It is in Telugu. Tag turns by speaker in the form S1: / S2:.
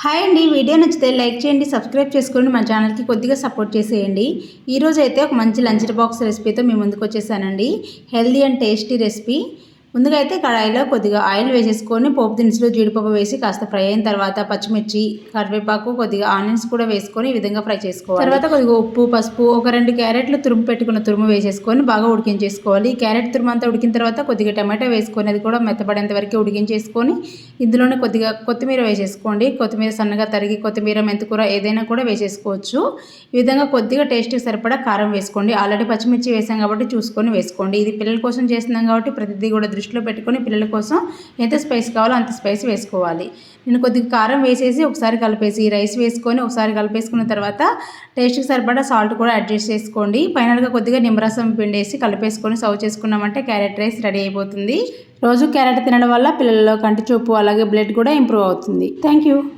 S1: హాయ్ అండి. వీడియో నచ్చితే లైక్ చేయండి, సబ్స్క్రైబ్ చేసుకోండి, మన ఛానల్కి కొద్దిగా సపోర్ట్ చేసేయండి. ఈరోజు అయితే ఒక మంచి లంచ్ బాక్స్ రెసిపీతో మీ ముందుకు వచ్చేసానండి. Healthy and tasty recipe. ముందుగా అయితే కడాయిలో కొద్దిగా ఆయిల్ వేసేసుకొని పోపు దినుసులు జీడిపప్పు వేసి కాస్త ఫ్రై అయిన తర్వాత పచ్చిమిర్చి, కరివేపాకు, కొద్దిగా ఆనియన్స్ కూడా వేసుకొని ఈ విధంగా ఫ్రై చేసుకోవాలి. తర్వాత కొద్దిగా ఉప్పు, పసుపు, ఒక 2 క్యారెట్లు పెట్టుకున్న తురుము వేసేసుకొని బాగా ఉడికించేసుకోవాలి. క్యారెట్ తురుము అంతా ఉడికిన తర్వాత కొద్దిగా టమాటో వేసుకొని అది కూడా మెత్తబడేంత వరకు ఉడికించేసుకొని ఇందులోనే కొద్దిగా కొత్తిమీర వేసేసుకోండి. కొత్తిమీర సన్నగా తరిగి కొత్తిమీర, మెంతికూర ఏదైనా కూడా వేసేసుకోవచ్చు. ఈ విధంగా కొద్దిగా టేస్ట్కి సరిపడా కారం వేసుకోండి. ఆల్రెడీ పచ్చిమిర్చి వేసాం కాబట్టి చూసుకొని వేసుకోండి. ఇది పిల్లల కోసం చేస్తున్నాం కాబట్టి ప్రతిదీ కూడా దృష్టిలో పెట్టుకొని పిల్లల కోసం ఎంత స్పైస్ కావాలో అంత స్పైస్ వేసుకోవాలి. నేను కొద్దిగా కారం వేసేసి ఒకసారి కలిపేసి రైస్ వేసుకొని ఒకసారి కలిపేసుకున్న తర్వాత టేస్ట్కి సరిపడా సాల్ట్ కూడా అడ్జస్ట్ చేసుకోండి. ఫైనల్గా కొద్దిగా నిమ్మరసం పిండేసి కలిపేసుకొని సర్వ్ చేసుకున్నామంటే క్యారెట్ రైస్ రెడీ అయిపోతుంది. రోజు క్యారెట్ తినడం వల్ల పిల్లల్లో కంటి చూపు అలాగే బ్లడ్ కూడా ఇంప్రూవ్ అవుతుంది. Thank you.